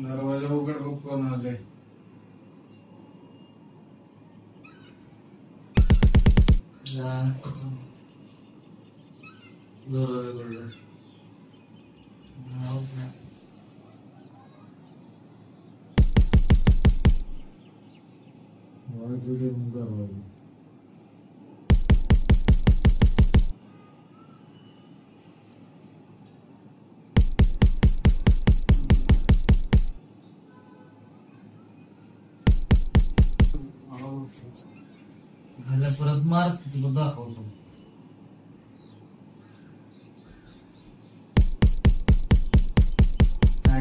दरवाजा उघड कोण आले परत मार तुला दाखवतो.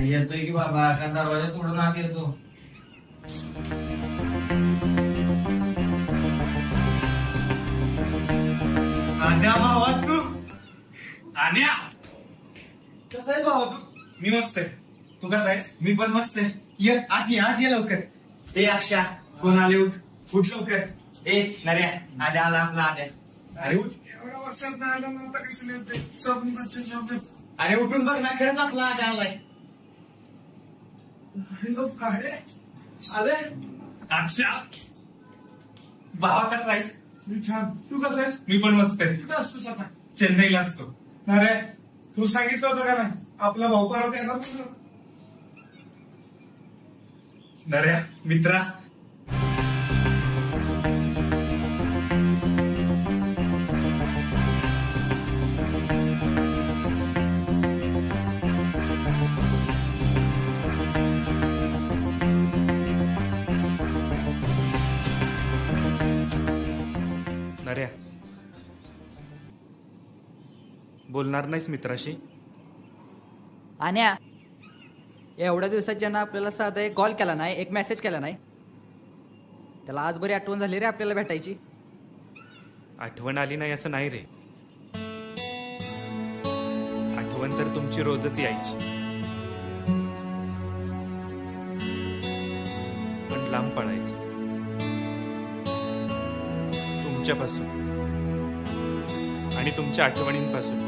येतोय की बाबा का दरवाजा तोडून आत येतो. आद्या भावा तू आन्या कसा आहे भावा तू? मी मस्त आहे. तू कसा आहेस? मी पण मस्त आहे. ये आज ये लवकर. ए अक्षा कोण आले? उठ लवकर. ए नऱ्या आद्या आला आपला आद्या. अरे उठ. एवढ्या वर्षात नाही आलं नव्हतं कसं येते स्वप्नाचे शब्द. अरे उठून बघ ना खरंच आपला आद्या आलाय. अरे अक्षा भावा कसा आहेस? मी छान. तू कसं आहेस? मी पण मस्त आहे. कुठं असतोस आता? चेन्नईला असतो. अरे तू सांगितलं होतं का नाही आपला भाऊ परत येणार तुझं? नऱ्या मित्रा नऱ्या बोलणार नाहीस मित्राशी? आन्या एवढ्या दिवसात ज्यांना आपल्याला साधा एक कॉल केला नाही, एक मेसेज केला नाही, त्याला आज बरी आठवण झाली रे आपल्याला भेटायची. आठवण आली नाही असं नाही रे. आठवण तर तुमची रोजच यायची, पण लांब पळायचो तुमच्यापासून आणि तुमच्या आठवणींपासून.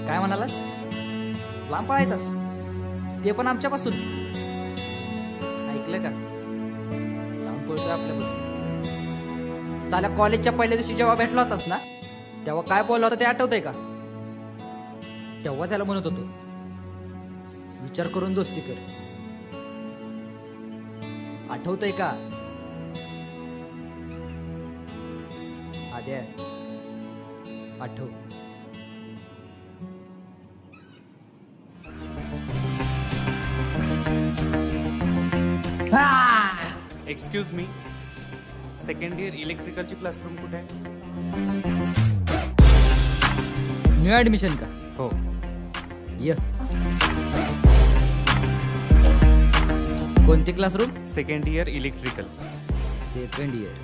काय म्हणालास? लांब पळायचास? ते पण आमच्यापासून? ऐकलं का? लांब पळतोय आपल्यापासून. चाल्या कॉलेजच्या पहिल्या दिवशी जेव्हा भेटला होतास ना, तेव्हा काय बोलला होता ते आठवतंय का? तेव्हा त्याला म्हणत होतो विचार करून दोस्ती कर. आठवतंय का? आद्या आठव. एक्सक्यूज मी, सेकंड इयर इलेक्ट्रिकलची क्लासरूम कुठे आहे? न्यू ऍडमिशन का? हो. य कोणती classroom? Second year electrical. Second year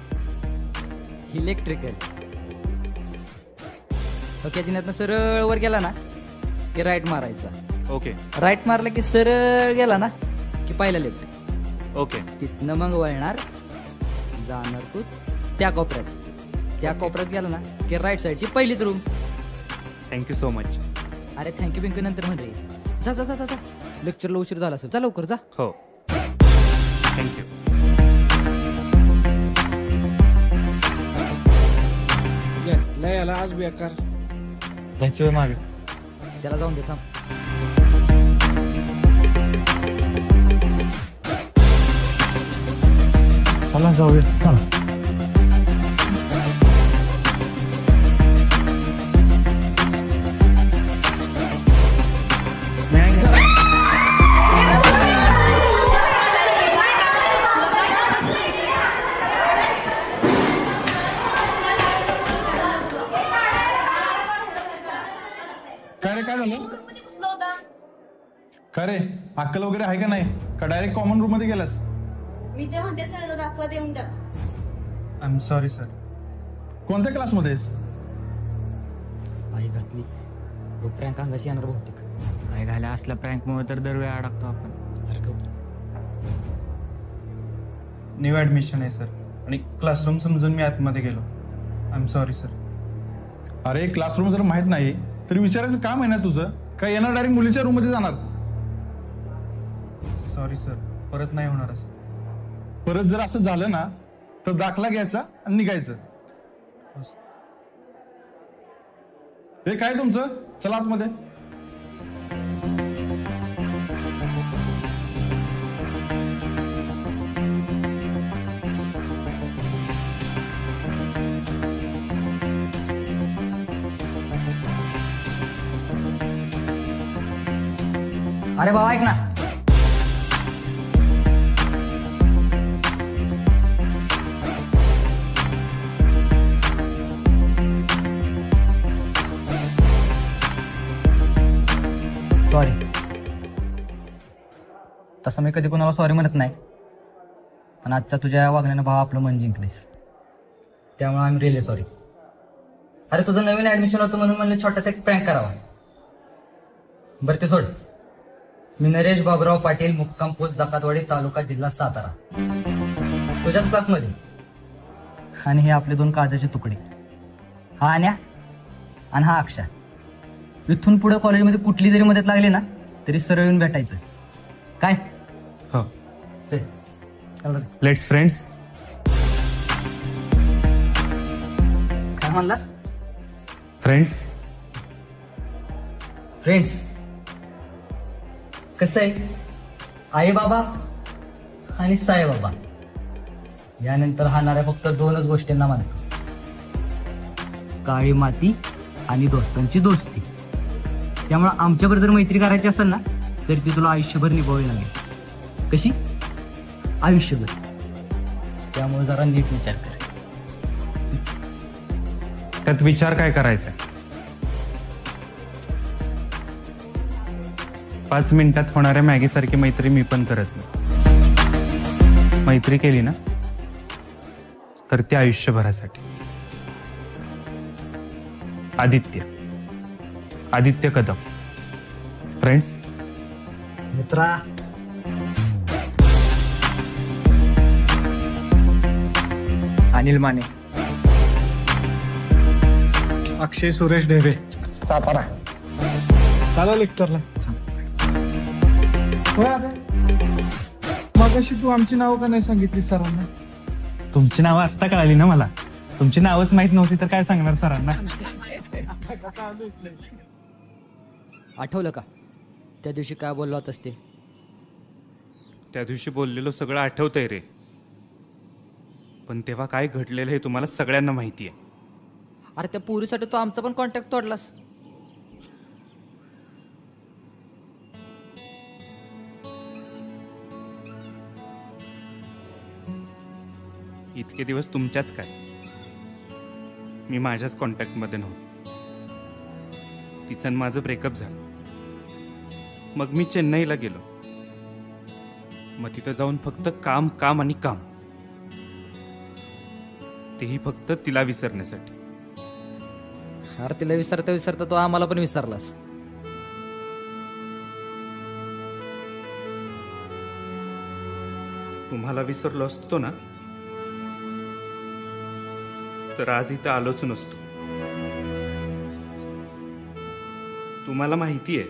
electrical. Okay, जिन्यातनं सरळ वर गेला ना की राईट मारायचा. ओके. राईट मारला की सरळ गेला ना की पहिला लेफ्ट. ओके. तिथनं मग वळणार, जाणार तू त्या कोपऱ्यात. त्या कोपऱ्यात गेला ना की राईट साईडची पहिलीच रूम. Thank you so much. अरे थँक्यू बिंक्यू नंतर म्हण रे. जा जा जा जा जा. लेक्चरला उशीर झाला असेल. जा लवकर जा. हो थँक्यू. याला आज बेकार. जायचं मागे. त्याला जाऊन दे थांब. चला जाऊया. चला. काय रे, काय झालं? काय रे, अक्कल वगैरे आहे का नाही? का डायरेक्ट कॉमन रूम मध्ये गेलास? मी ते म्हणते सर दाखला देऊन टाक. I am sorry sir. कोणत्या क्लासमध्ये आहेस? आई घातली. तो प्रँक अंगाशी येणार बहुतेक. काय घाल्या असल्या प्रँक मुळे तर दरवेळी अडकतो आपण. अरे गं. न्यू ऍडमिशन आहे सर आणि क्लासरूम समजून मी आतमध्ये गेलो. I am sorry sir. अरे क्लासरूम जर माहित नाही तरी विचारायचं काम आहे ना तुझं? काय येणार डायरेक्ट मुलीच्या रूम मध्ये जाणार? सॉरी सर, परत नाही होणार असं. परत जर असं झालं ना तर दाखला घ्यायचा आणि निघायचं. हो सर. हे काय तुमचं? चला आतमध्ये. अरे बाबा ऐक ना. सॉरी. तसं मी कधी कोणाला सॉरी म्हणत नाही, पण आजच्या तुझ्या या वागण्यानं भाव आपलं मन जिंकलीस, त्यामुळे आम्ही रिअली सॉरी. अरे तुझं नवीन ऍडमिशन होतं म्हणून म्हणलं छोटासा एक प्रँक करावा. बरं ते सोड. मी नरेश बाबुराव पाटील, मुक्काम पोस्ट जकातवाडी, तालुका जिल्हा सातारा, तुझ्याच क्लासमध्ये. आणि हे आपले 2 काळजाचे तुकडे, हा आन्या आणि हा अक्षा. इथून पुढे कॉलेजमध्ये कुठली जरी मदत लागली ना तरी सरळ येऊन भेटायचं. काय? हो. चल. Let's friends. काय म्हणलास? फ्रेंड्स. फ्रेंड्स. कसं आहे, आई बाबा आणि साई बाबा यानंतर हाणाऱ्या फक्त 2च गोष्टींना मानतो, काळी माती आणि दोस्तांची दोस्ती. त्यामुळे आमच्याबरोबर जर मैत्री करायची असेल ना तर ती तुला आयुष्यभर निभावावी लागेल. कशी? आयुष्यभर. त्यामुळे जरा नीट विचार कर. त्यात विचार काय करायचा? 5 मिनिटात होणाऱ्या मॅगी सारखी मैत्री मी पण करत नाही. मैत्री केली ना तर ती आयुष्यभरासाठी. आदित्य कदम. फ्रेंड्स. मित्रा. अनिल माने. अक्षय सुरेश ढेबे, सातारा. चालू लेक्चरला. मगाशी तू आमची नावं का नाही सांगितली सरांना? तुमची नावं आत्ता कळाली ना मला. तुमची नावच माहित नव्हती तर काय सांगणार सरांना? आठवलं का त्या दिवशी काय बोललो होतास ते? त्या दिवशी बोललेलो सगळं आठवतंय रे, पण तेव्हा काय घडलेलं हे तुम्हाला सगळ्यांना माहिती आहे. अरे त्या पोरीसाठी तो आमचा पण कॉन्टॅक्ट तोडलास. इतके दिवस तुमच्याच काय, मी माझ्याच कॉन्टॅक्टमध्ये नव्हतो. तिचं माझं ब्रेकअप झालं. मग मी चेन्नईला गेलो. मग तिथं जाऊन फक्त काम काम आणि काम, तेही फक्त तिला विसरण्यासाठी. अरे तिला विसरता विसरता तो आम्हाला पण विसरलास. तुम्हाला विसरलो असतो ना तर आज इथं आलोच नसतो. तुम्हाला माहिती आहे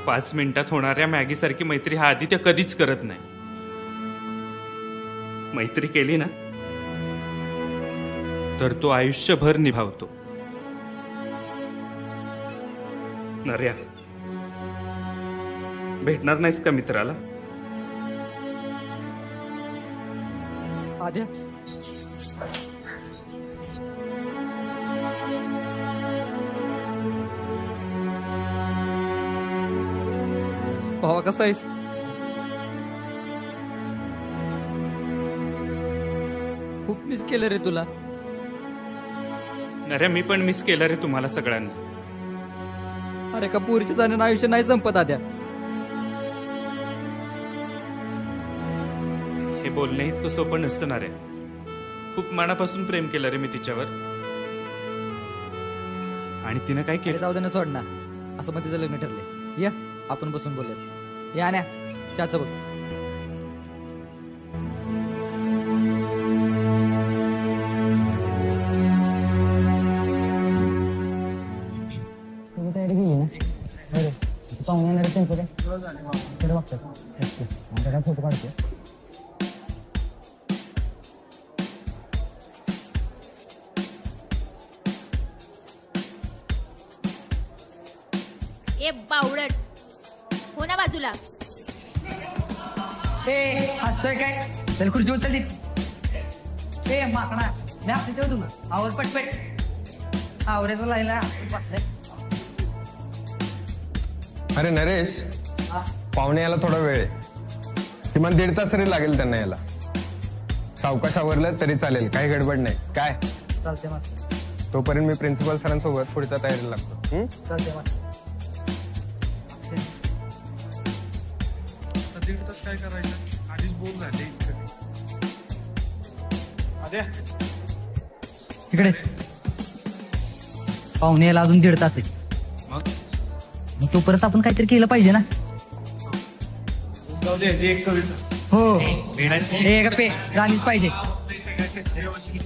5 मिनिटात होणाऱ्या मॅगीसारखी मैत्री हा आदित्य कधीच करत नाही. मैत्री केली ना तर तो आयुष्यभर निभावतो. नर्या, भेटणार नाहीस का मित्राला? आद्या, भावा कसा आहेस? खूप मिस केलं रे तुला. नर्या, मी पण मिस केलं रे तुम्हाला सगळ्यांना. अरे का पोरीच्या जाण्यानं आयुष्य नाही संपत आद्या. हे बोलणे इतकं सोपं नसतं ना रे. खूप मनापासून प्रेम केलं रे मी तिच्यावर. आणि तिनं काय अरे केलं? जाऊ दे ना, सोड ना. असं मग तिचं लग्न ठरलंय. या आपण बसून बोलूयात. या ना चहाचं बघ. तयारी केली ना? बरं पाहुणे येणार त्यांचं काय बघतात काय फोटो काढतो. ए बावळट, हो ना बाजूला. हसतोय काय? चल खुर्ची उचलली. ए माकडा, मी असते तुला आवाज पटपट आवऱ्याचा लायला बसलाय. अरे नरेश, पाहुणे यायला थोडा वेळ आहे. किमान 1.5 तास तरी लागेल त्यांना यायला. सावकाश आवरलं तरी चालेल, काही गडबड नाही. काय चालते मग. तोपर्यंत मी प्रिन्सिपल सरांसोबत पुढच्या तयारीला लागतो. चालते मग. 1.5 तास काय करायचं? आधीच बोल झाले. आद्या, इकडे पाहुणे यायला अजून 1.5 तास आहे. मग तोपर्यंत आपण काहीतरी केलं पाहिजे ना. जाऊ दे, ह्याची एक कविता. हो हे गप्पे झालीच पाहिजे.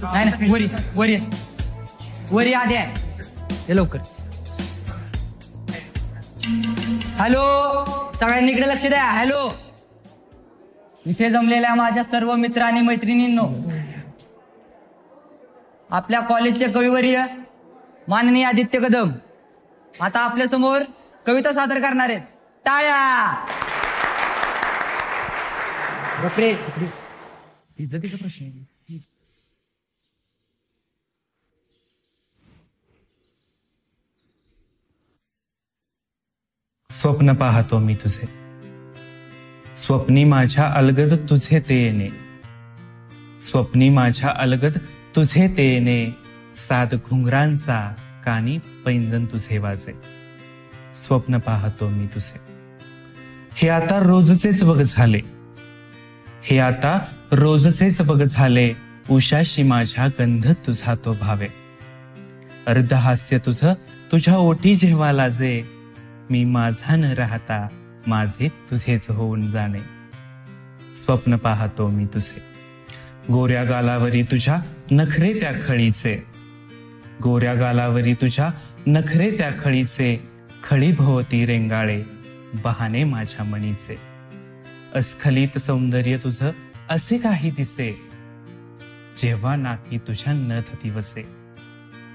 नाही ना, वरी वरी वरी आधी आहे. हे लवकर. हॅलो, सगळ्यांनी इकडे लक्ष द्या. हॅलो, इथे जमलेल्या माझ्या सर्व मित्र आणि मैत्रिणींनो, आपल्या कॉलेजचे कविवर्य माननीय आदित्य कदम आता आपल्या समोर कविता सादर करणार आहेत. टाळ्या. बापरे, इज्जतीचा प्रश्न आहे. स्वप्न पाहतो मी तुझे, स्वप्नी माझ्या अलगद तुझे ते येणे, स्वप्नी माझ्या अलगद तुझे ते येणे, सात घुंगरांचा कानी पैंजण तुझे वाजे. स्वप्न पाहतो मी तुझे. हे आता रोजचेच बघ झाले, हे आता रोजचेच बघ झाले, उशाशी माझ्या गंध तुझा तो भावे. अर्ध हास्य तुझं तुझ्या ओठी जेव्हा लाजे, मी माझा न राहता माझे तुझेच होऊन जाणे. स्वप्न पाहतो मी तुझे. गोऱ्या गालावरी तुझ्या नखरे त्या खळीचे, गोऱ्या गालावरी तुझ्या नखरे त्या खळीचे, खळी भोवती रेंगाळे बहाने माझ्या मणीचे. अस्खलित सौंदर्य तुझं असे काही दिसे, जेव्हा नाकी तुझ्या नथ दिवसे.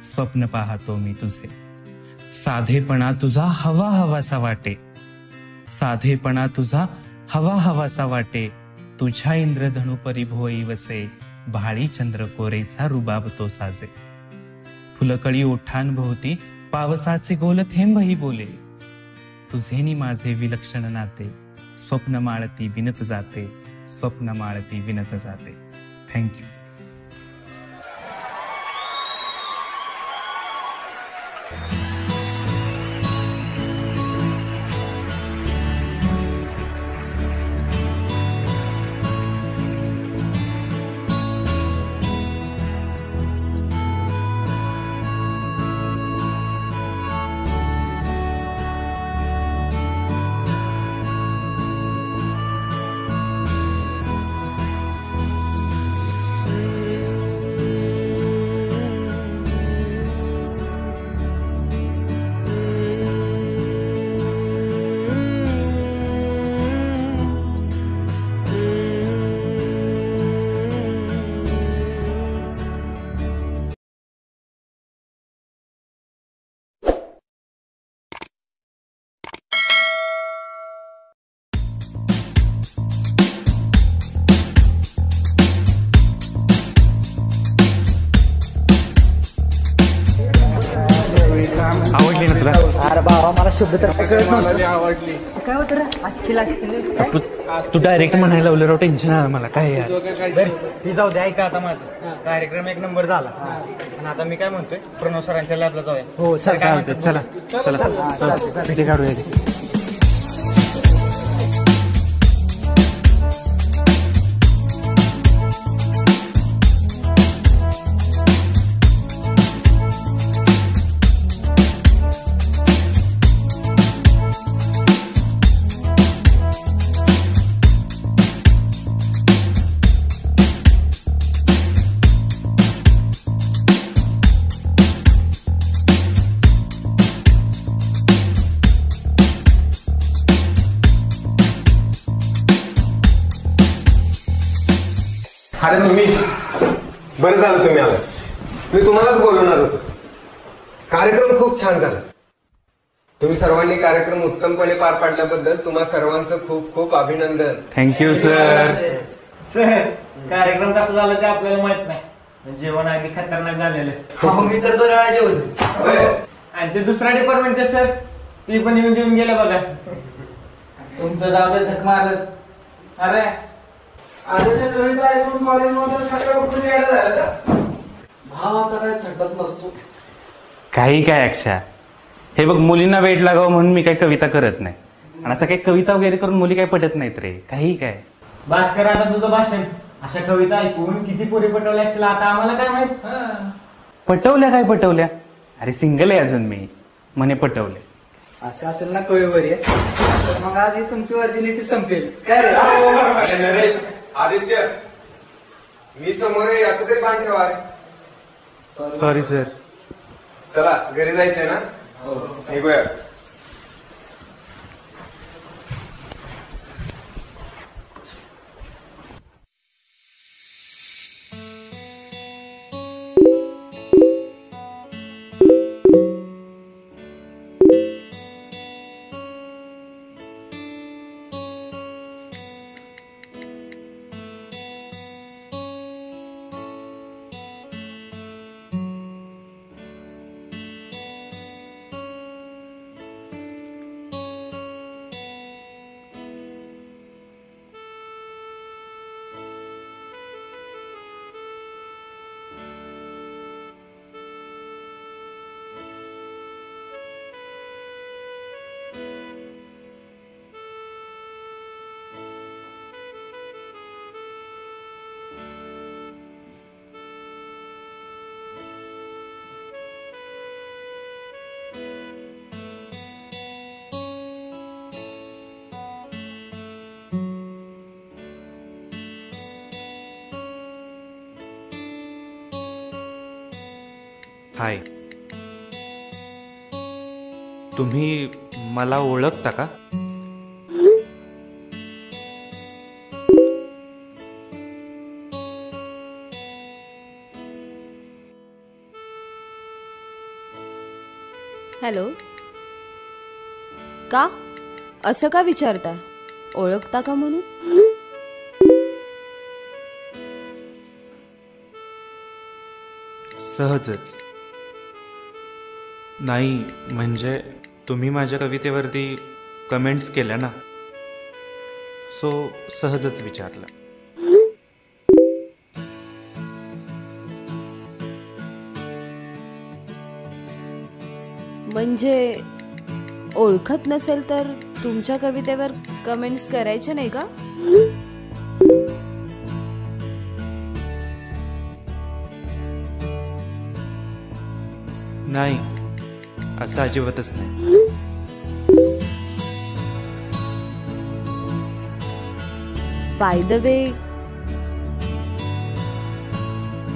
स्वप्न पाहतो मी तुझे. साधेपणा तुझा हवा हवासा वाटे, साधेपणा तुझा हवा हवासा वाटे, तुझ्या इंद्रधनु परिभोई वसे, भाळी चंद्र कोरेचा रुबाब तो साजे. फुलकळी ओठांभोवती पावसाचे गोल थेंबही बोले, तुझेनी माझे विलक्षण नाते, स्वप्न माळती विनत जाते, स्वप्न माळती विनत जाते. थँक्यू. शब्द तर काय कळत नव्हतं. काय होतं रे आजकेला तू डायरेक्ट म्हणायला लावलं राव, टेन्शन आहे मला. काय यार ती जाऊ दे. ऐका आता माझं कार्यक्रम 1 नंबर झाला आणि आता मी काय म्हणतोय प्रणव सरांच्या लॅबला जाऊया. हो सर काय म्हणतात? चला चला भेटे काढूया. अरे तुम्ही बरं झालं तुम्ही आला. मी तुम्हालाच बोलवणार होतो. कार्यक्रम खूप छान झाला. तुम्ही सर्वांनी कार्यक्रम उत्तमपणे पार पाडल्याबद्दल तुम्हा सर्वांचं खूप खूप अभिनंदन. Thank you sir. सर कार्यक्रम कसा झाला ते आपल्याला माहित नाही. जेवण अगदी खतरनाक झालेलं. मी तर 2 वेळा जेवलो. आणि ते दुसऱ्या डिपार्टमेंटचे सर ती पण येऊन जेवून गेले बघा. तुमचं जाऊ दे झक मारत. अरे भाव आता काय थंडत नसतो. काही काय अक्षा, हे बघ मुलींना वेट लागावं म्हणून मी काही कविता करत नाही. आणि असं काही कविता वगैरे करून मुली काही पटत नाहीत रे. काही काय भास्कर आता तुझं भाषण अशा कविता ऐकून किती पोरी पटवल्या असतील आता आम्हाला काय माहित. पटवल्या काय पटवल्या? अरे सिंगल आहे अजून मी, म्हणे पटवले. असं असेल ना कविवरी तर मग आज ही तुमची व्हर्जिनिटी संपेल. काय रे अरे नरेश, आदित्य, मी समोर आहे याचं तरी भान ठेवा. Sorry sir. चला घरी जायचंय ना, निघूया. हाय, तुम्ही मला ओळखता का? हॅलो. का असं का विचारता? ओळखता का म्हणून? सहजच. नाही म्हणजे तुम्ही माझ्या कवितेवरती कमेंट्स केल्या ना, सो सहजच विचारलं. म्हणजे ओळखत नसेल तर तुमच्या कवितेवर कमेंट्स करायचे नाही का? नाही, असं अजिबातच नाही. बाय द वे,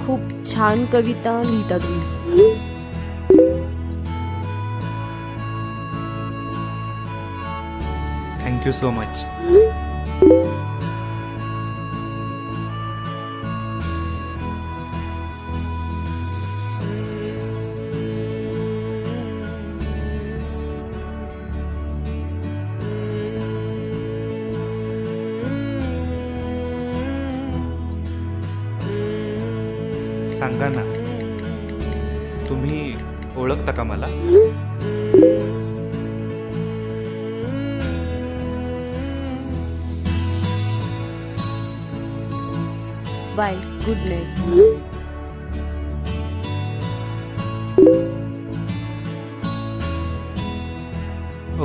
खूप छान कविता लिहिता तुम्ही. Thank you so much. सांगा ना, तुम्ही ओळखता का मला? Bye, good night.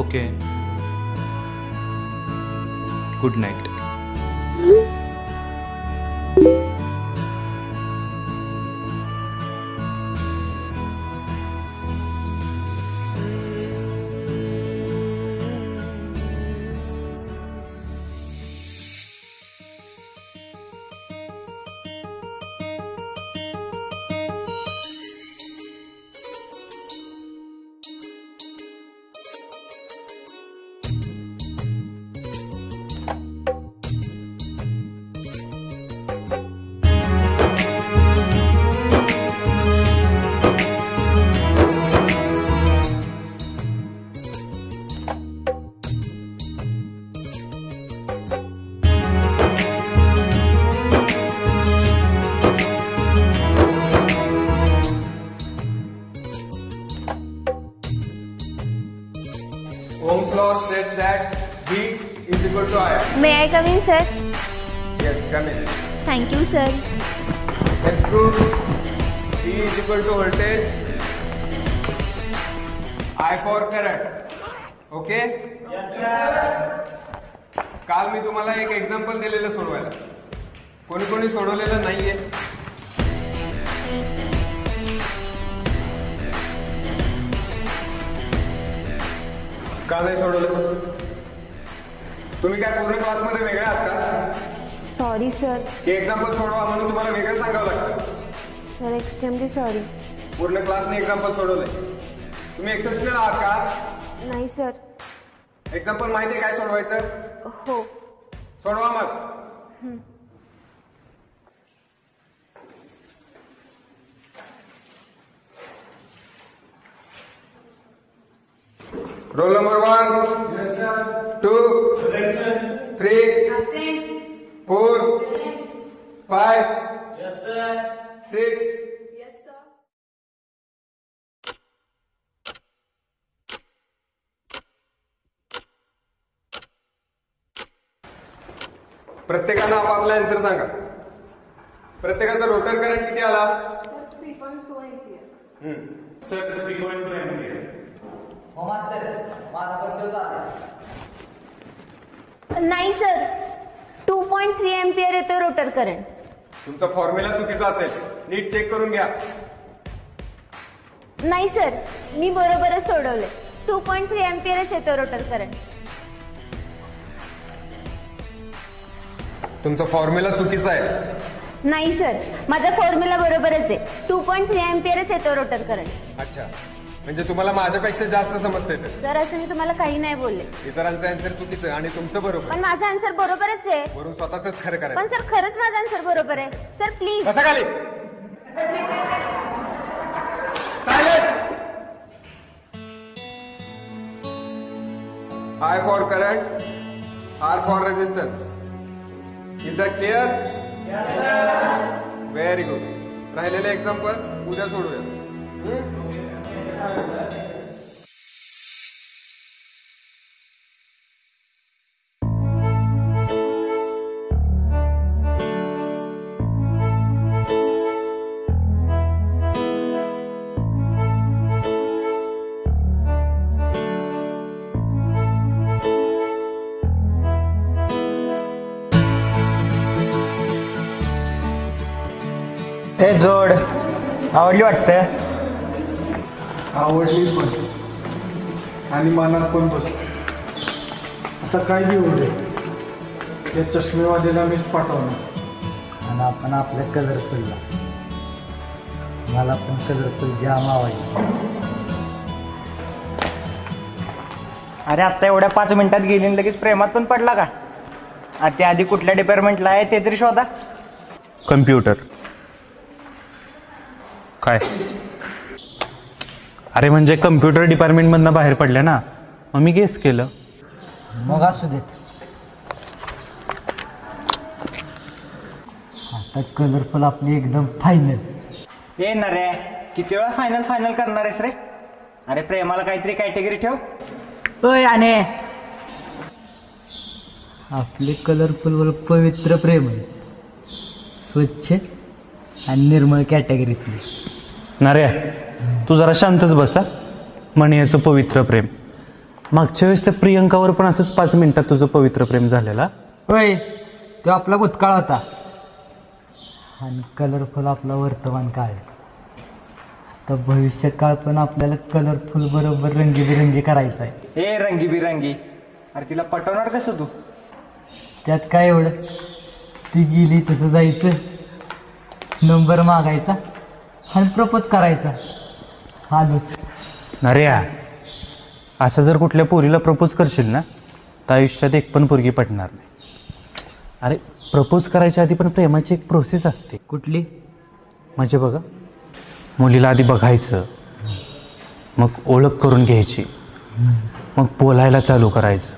Okay, good night. Ohm's law says that V is equal to I. May I come in sir? Yes, come in. Thank you sir. Let's prove E is equal to voltage, I for current. Okay? Yes, sir. काल मी तुम्हाला एक example दिलेलं सोडवायला. कोणी कोणी सोडवलेलं नाहीये? का नाही सोडवलं? तुम्ही काय पूर्ण क्लासमध्ये वेगळे आहात का? Sorry sir. हे एक्झाम्पल सोडवा म्हणून तुम्हाला वेगळं सांगावं लागतं. Sir extremely sorry. पूर्ण क्लासने एक्झाम्पल सोडवलंय. तुम्ही एक्सेप्शनल आहात का? नाही सर. एक्झाम्पल माहिती काय सोडवायचं? हो. सोडवा मग. Roll number 1, 2, 3, 4, 5, 6. प्रत्येकानं आपापला आन्सर सांगा. प्रत्येकाचा रोटर करंट किती आला? 3.2 एम्पियर. Sir 3.2 ampere. हो मास्तर, माझा बद्दल चालेल. नाही सर, 2.3 एम्पियर येतो रोटर करंट. तुमचा फॉर्म्युला चुकीचा असेल, नीट चेक करून घ्या. नाही सर, मी बरोबरच सोडवले. 2.3 एम्पियरच येतो रोटर करंट. तुमचा फॉर्म्युला चुकीचा आहे. नाही सर, माझा फॉर्म्युला बरोबरच आहे. 2.3 एम्पियरच येतो रोटर करंट. अच्छा, म्हणजे तुम्हाला माझ्यापेक्षा जास्त समजतंय ते. सर असं मी तुम्हाला काही नाही बोलले. इतरांचं आन्सर चुकीचं आणि तुमचं बरोबर. पण माझा आन्सर बरोबरच आहे. वरून स्वतःच खरं पण करायचं. सर खरंच माझा आन्सर बरोबर आहे. Sir please. कसा खाली? I for current, R for resistance. Is that clear? Yes, sir. Very good. राहिलेले एक्झाम्पल्स उद्या सोडूया. हे जोड आवडली वाटतं. आवडली पण आणि मनात पण बस. आता काय घेऊ दे, त्या चष्मेवालीला मीच पाठवणार. आणि आपण आपल्या कलरफुलला. मला पण कलरफुल जाम आवडली. अरे आत्ता एवढ्या 5 मिनिटात गेली आणि लगेच प्रेमात पण पडला का? आता आधी कुठल्या डिपार्टमेंटला आहे ते तरी शोधा. कम्प्युटर. काय? अरे म्हणजे कम्प्युटर डिपार्टमेंटमधनं बाहेर पडल्या ना, मग मी गेस केलं. मग असू देत. आता कलरफुल आपली एकदम फायनल. ये ना रे, किती वेळा फायनल फायनल करणार आहेस रे? अरे प्रेमाला काहीतरी कॅटेगरी ठेव. ओय आणे, आपले कलरफुल वर पवित्र प्रेम आहे. स्वच्छ आणि निर्मळ कॅटेगरीतली. नार्या तू जरा शांतच बसा. म्हणयाचं पवित्र प्रेम. मागच्या वेळेस त्या प्रियंकावर पण असंच 5 मिनिटात तुझं पवित्र प्रेम झालेला. होय, तो आपला भूतकाळ होता आणि कलरफुल आपला वर्तमान काळ. तर भविष्य काळ पण आपल्याला कलरफुल बरोबर रंगीबिरंगी करायचा आहे. हे रंगीबिरंगी, अरे तिला पटवणार कसं तू? त्यात काय एवढं, ती गेली तसं जायचं, नंबर मागायचा आणि प्रपोज करायचा. हालच. नार्या असं जर कुठल्या पोरीला प्रपोज करशील ना तर आयुष्यात एक पण पोरगी पटणार नाही. अरे प्रपोज करायच्या आधी पण प्रेमाची एक प्रोसेस असते. कुठली? म्हणजे बघा, मुलीला आधी बघायचं, मग ओळख करून घ्यायची, मग बोलायला चालू करायचं,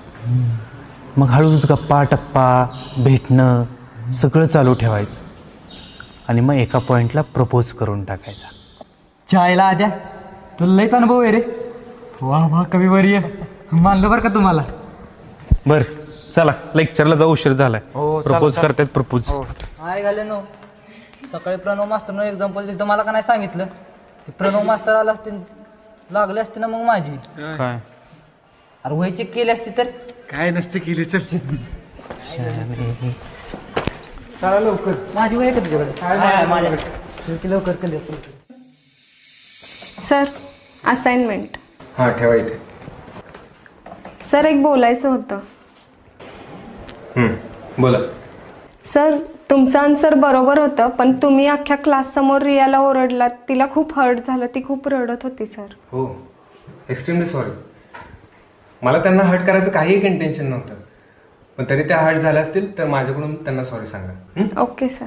मग हळूच गप्पा टप्पा भेटणं सगळं चालू ठेवायचं आणि मग एका पॉईंटला प्रपोज करून टाकायचा. चायला आद्या, तुला लयच अनुभव आहे रे. वा वा कविवर्य, मानलं बरं का तुम्हाला. बर चला लेक्चरला जाऊ, उशीर झालाय. प्रपोज करतात प्रपोज. हाय घाले नो, सकाळी प्रणव मास्तरनं एक्झाम्पल दिलं तर मला का नाही सांगितलं? ते प्रणव मास्तर आला असते, लागले असते ना मग माझी. काय अरे वही चेक केली असती तर काय नसते केली. चल चला लवकर. माझी वही आहे का तुझ्याकडे? माझ्याकडे. लवकर केली. Sir assignment. हा ठेवा इथे. सर एक बोलायचं होतं. बोला. सर तुमचं आन्सर बरोबर होतं, पण तुम्ही अख्ख्या क्लास समोर रियाला ओरडलात. तिला खूप हर्ट झालं, ती खूप रडत होती सर. हो, एक्स्ट्रीमली सॉरी. मला त्यांना हर्ट करायचं काहीही इंटेन्शन नव्हतं, पण तरी त्या हर्ट झाल्या असतील तर माझ्याकडून त्यांना सॉरी सांगा. Okay sir.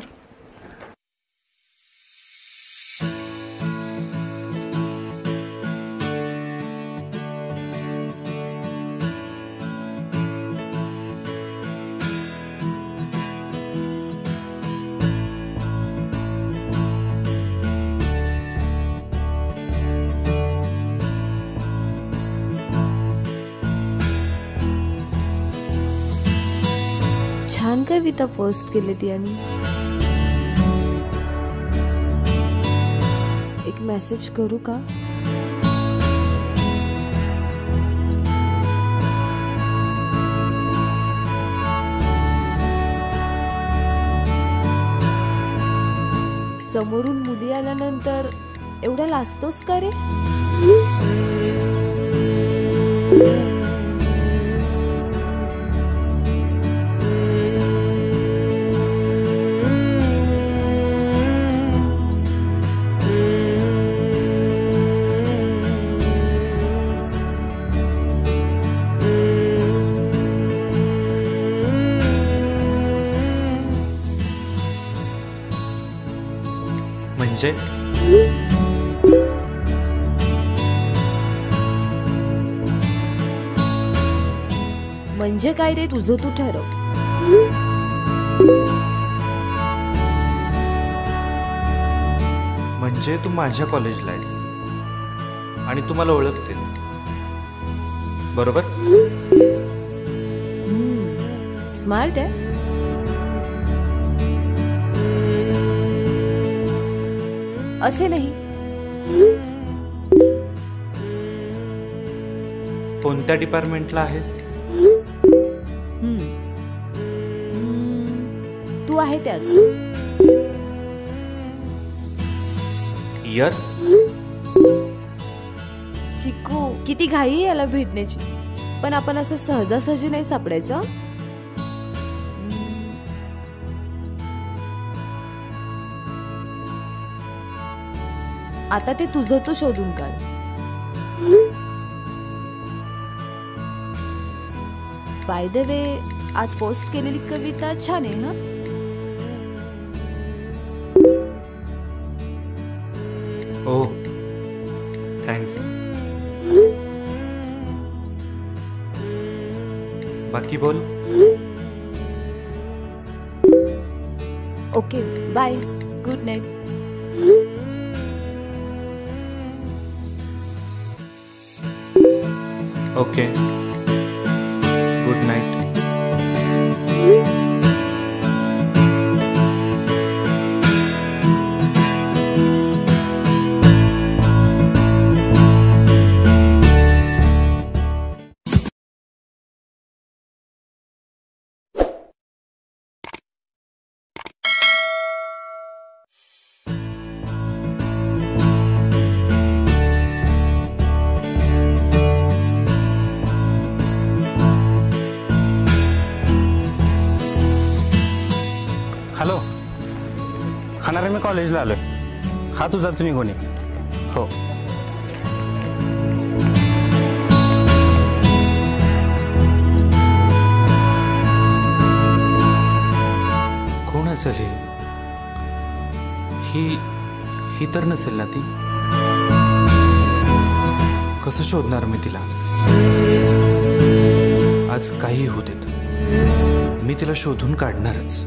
छान कविता पोस्ट केली ती. आणि एक मेसेज करू का? समोरून मुली आल्यानंतर एवढा लाजतोस का रे? म्हणजे काय ते तुझं तू ठरव. म्हणजे तू माझ्या कॉलेजला आहेस आणि तू मला ओळखतेस, बरोबर? स्मार्ट आहे. असे नाही. कोणत्या डिपार्टमेंटला आहेस? तू आहे त्याच. इयर? चिकू किती घाई याला भेटण्याची, पण आपण असं सहजासहजी नाही सापडायचं. आता ते तुझं तू शोधून काढ. बाय द वे, आज पोस्ट केलेली कविता छान आहे ना? Oh thanks. बाकी बोल. Okay bye, good night. Okay good night. खाणार मी कॉलेजला आलोय. हा तुझा तुम्ही कोणी? हो. कोण असेल ही तर नसेल ना ती? कसं शोधणार मी तिला? आज काही होऊ देत, मी तिला शोधून काढणारच.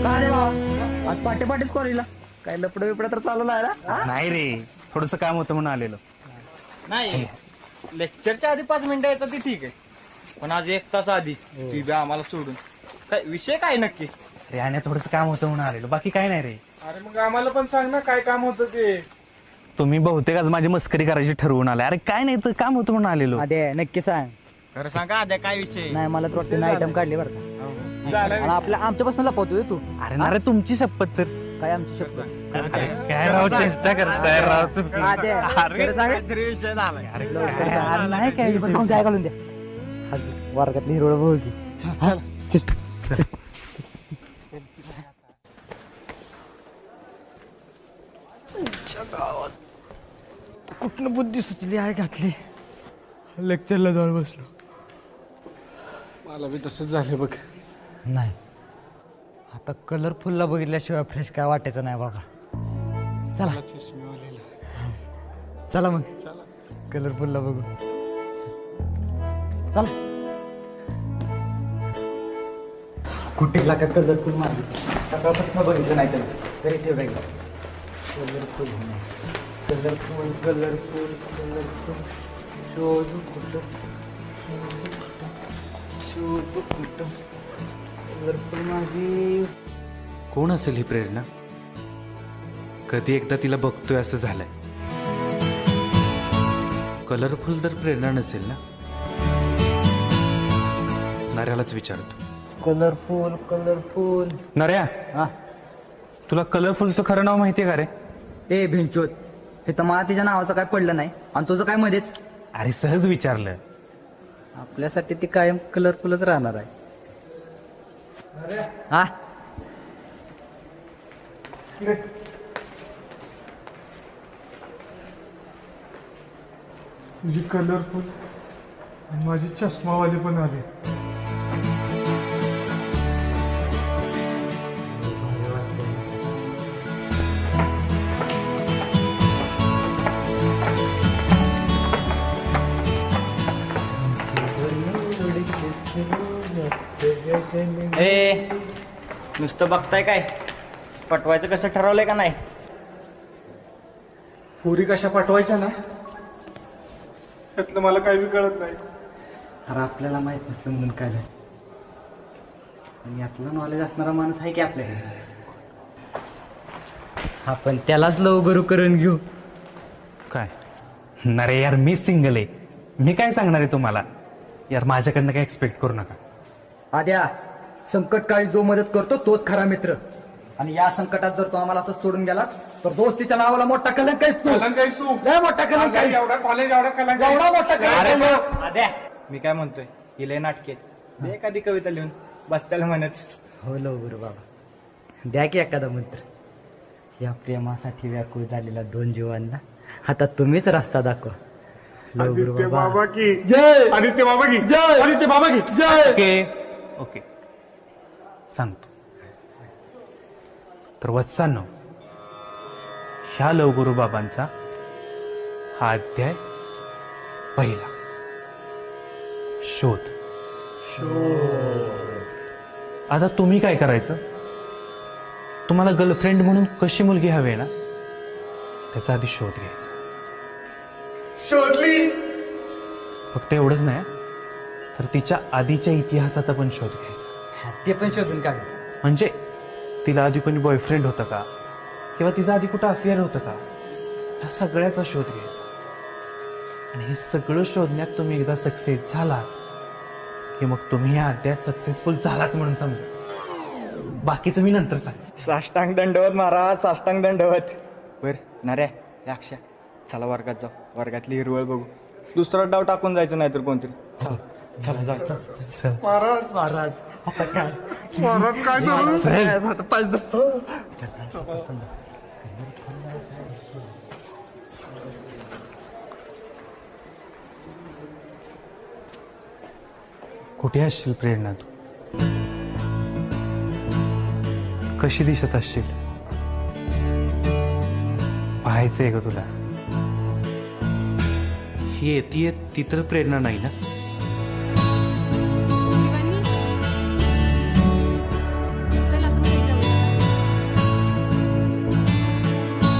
काय रे बाबा, आज पाटे पाटेच कॉलेजला काय लपड बिपड तर चालू नाही ना? नाही रे, थोडस काम होतं म्हणून आलेलो. नाही, लेक्चरच्या आधी 5 मिनिटं यायचं ती ठीक आहे, पण आज 1 तास आधी ती बी आम्हाला सोडून. काय विषय काय नक्की? रे आणि थोडस काम होतं म्हणून आलेलो, बाकी काय नाही रे. अरे मग आम्हाला पण सांग ना काय काम होतं ते. तुम्ही बहुतेक आज माझी मस्करी करायची ठरवून आलाय. अरे काय नाही, तर काम होतं म्हणून आलेलो. अरे नक्की सांग. खरं सांगा आद्या, काय विषय? नाही मला तर वाटतं आयटम काढले बरं का. आणि आपल्या आमच्यापासून लपवतोय तू. अरे ना रे, तुमची शपथ तर. काय आमची शपथ? काय राव चेष्टा करताय राव तुम्ही. खरं सांग. विषय झाला. अरे नाही काय काय घालून द्या वर्गातली हिरोळ बोलकी. कुठनं बुद्धी सुचली आहे घातली, लेक्चरला जाऊन बसलो. मला बी तसंच झालं बघ. नाही आता कलरफुलला बघितल्याशिवाय फ्रेश काय वाटायचं नाही बाबा. चला चला मग कलरफुलला बघू. चला कुठे लागा कलरफुल माझी सकाळपासून बघितलं नाही त्याला तरी ठेव एकदा. कलरफुल कलरफुल कलरफुल कलरफुल शोधू कुठं शोधू कुठं कलरफुल माझी. कोण असेल ही प्रेरणा? कधी एकदा तिला बघतोय असं झालंय. कलरफुल तर प्रेरणा नसेल ना? नऱ्यालाच विचारतो. Colourful colourful. नऱ्या, हा तुला कलरफुलचं खरं नाव माहितीये का रे? ए भिंचोत, हे तर मला तिच्या नावाचं काय पडलं नाही आणि तुझं काय मध्येच. अरे सहज विचारलं. आपल्यासाठी ती कायम कलरफुलच राहणार आहे. हा तुझी कलरफुल आणि माझी चष्मावाली पण आली. ए नुसतं बघताय काय? पटवायचं कसं ठरवलंय का नाही? पुरी कशा पाठवायच्या ना त्यातलं मला काही बी कळत नाही. अरे आपल्याला माहित नसतं म्हणून काय झालं, आणि यातलं नॉलेज असणारा माणूस आहे की आपल्याकडे. आपण त्यालाच लव गुरु करून घेऊ. काय नरे यार, मी सिंगल आहे, मी काय सांगणार आहे तुम्हाला यार. माझ्याकडनं काय एक्सपेक्ट करू नका. आद्या, संकट काळी जो मदत करतो तोच खरा मित्र, आणि या संकटात जर तो आम्हाला असं सोडून गेलास तर दोस्तीच्या नावाला मोठा कलंक आहेस तू. लय मोठा कलंक आहे. एवढा कॉलेज एवढा कलंक आहे. एवढा मोठा कलंक आहे. आद्या, मी काय म्हणतोय, ही लय नाटके दे एखादी कविता लिहून बसत्याला म्हणत. हो लव गुरु बाबा, द्या की एखादा मंत्र. या प्रेमासाठी व्याकुळ झालेल्या 2 जीवांना आता तुम्हीच रस्ता दाखवा. लव गुरु आदित्य बाबा बाबा की जय. आदित्य बाबा की जय. आदित्य बाबा की जय. ओके ओके, सांगतो. तर वत्सांनो, ह्या लवगुरु बाबांचा हा अध्याय पहिला, शोध. आता तुम्ही काय करायचं? तुम्हाला गर्लफ्रेंड म्हणून कशी मुलगी हवी ना, त्याचा आधी शोध घ्यायचा. शोधली. फक्त एवढंच नाही, तर तिच्या आधीच्या इतिहासाचा पण शोध घ्यायचा. ते पण शोधून काढ. म्हणजे तिला आधी कोणी बॉयफ्रेंड होतं का, किंवा तिचं आधी कुठं अफेअर होतं का, ह्या सगळ्याचा शोध घ्यायचा. आणि हे सगळं शोधण्यात तुम्ही एकदा सक्सेस झाला की मग तुम्ही या अध्यायात सक्सेसफुल झालाच म्हणून समजा. बाकीचं मी नंतर सांग. साष्टांग दंडवत महाराज, साष्टांग दंडवत. बर नाऱ्या, अक्षा, चला वर्गात जाऊ, वर्गातली हिरवळ बघू. दुसरा डाव टाकून जायचं नाही तर कोणतरी. चला चला जाऊ. महाराज महाराज परत काय करू? कुठे असशील प्रेरणा तू? कशी दिसत असशील? पाहायचंय का तुला? ही येते ती तर प्रेरणा नाही ना?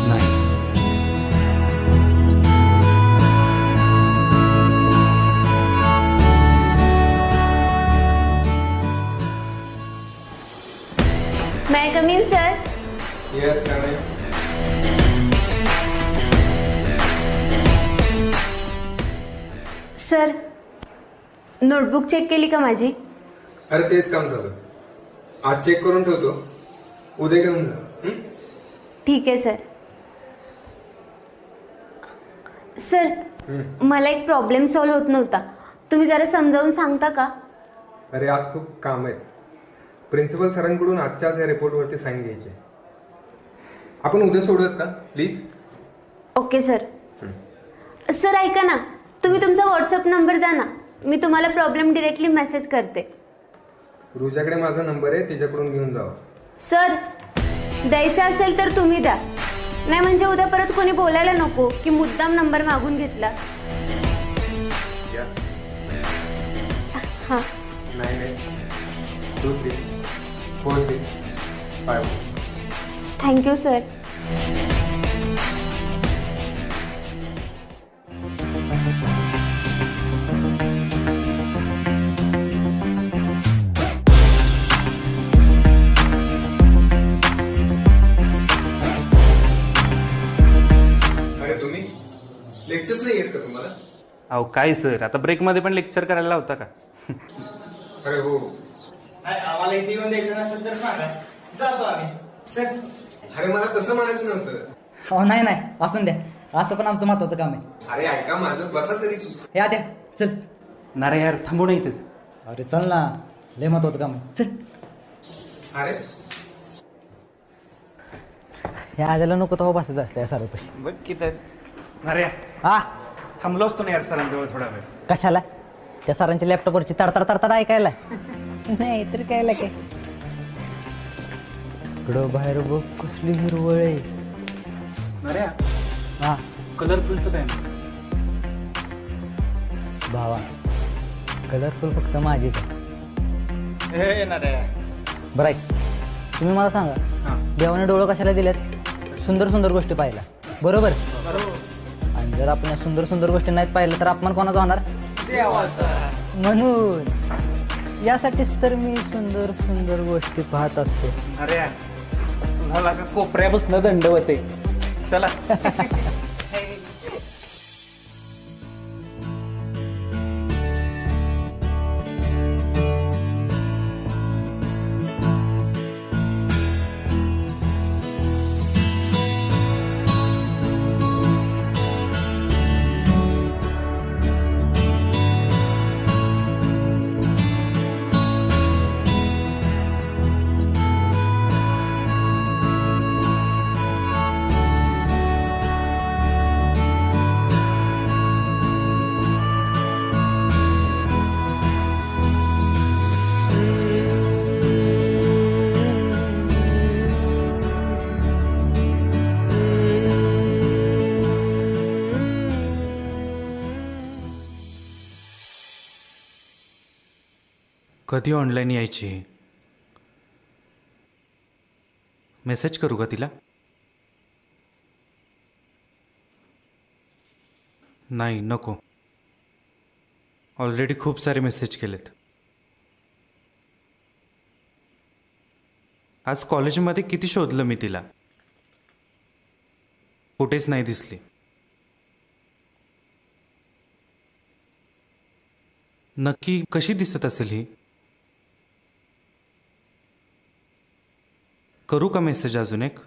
नाही. May I come in, sir? Yes का नाही? सर, नोटबुक चेक केली का माझी? अरे तेच काम झालं. आज चेक करून ठेवतो, उद्या घेऊन जा. हं? ठीक आहे सर. सर, मला एक प्रॉब्लेम सॉल्व्ह होत नव्हता. तुम्ही जरा समजावून सांगता का? अरे आज खूप काम आहेत. प्रिन्सिपल सरांकडून आजच्याच या रिपोर्टवरती साईन घ्यायचे. आपण उद्या सोडूयात का प्लीज? Okay sir. सर ऐका ना, तुम्ही तुमचा व्हॉट्सअप नंबर द्या ना, मी तुम्हाला प्रॉब्लेम डिरेक्टली मेसेज करते. रुजाकडे माझा नंबर आहे, तिच्याकडून घेऊन जावा. सर, द्यायचं असेल तर तुम्ही द्या, नाही म्हणजे उद्या परत कोणी बोलायला नको की मुद्दाम नंबर मागून घेतला. हां. 98234651. Thank you sir. अरे तुम्ही लेक्चर्स नाही येत का तुम्हाला? अहो काय सर, आता ब्रेकमध्ये पण लेक्चर करायला लावता का? अरे हो. आम्हाला इथे येऊन द्यायचं नसेल तर सांगा, जातो आम्ही. चल. अरे मला तसं म्हणायचं नव्हतं. हो नाही नाही, असून द्या, असं पण आमचं महत्वाचं काम आहे. अरे ऐका माझं, बसा तरी तू. हे आद्या चल. नारे यार थांबू नाही इथेच. अरे चल ना, लय महत्वाचं काम आहे, चल. अरे हे आद्याला नको तेव्हा बसायचं असतं या सारपाशी. बघ की तर. नारे हा, थांबलो असतो ना यार सरांजवळ थोडा वेळ. कशाला? त्या सरांच्या लॅपटॉपवरची तडतड तडतड ऐकायला नाही तर कायला काय. इकडं बाहेर बघ कसली हिरवळ आहे. नारे हा, कलरफुलचं काय? भावा कलरफुल फक्त माझीच आहे. हे नारे. बरं ऐक, तुम्ही मला सांगा, देवाने डोळं कशाला दिल्यात? सुंदर सुंदर गोष्टी पाहिला, बरोबर? आणि जर आपण या सुंदर सुंदर गोष्टी नाहीत पाहिलं तर अपमान कोणाचा होणार? म्हणून यासाठीच तर मी सुंदर सुंदर गोष्टी पाहत असतो. अरे मला का कोपऱ्यापासून दंडवत आहे. चला. कधी ऑनलाईन यायची? मेसेज करू का तिला? नाही नको, ऑलरेडी खूप सारे मेसेज केलेत. आज कॉलेजमध्ये किती शोधलं मी तिला, कुठेच नाही दिसली. नक्की कशी दिसत असेल ही? करू का मेसेज अजून एक?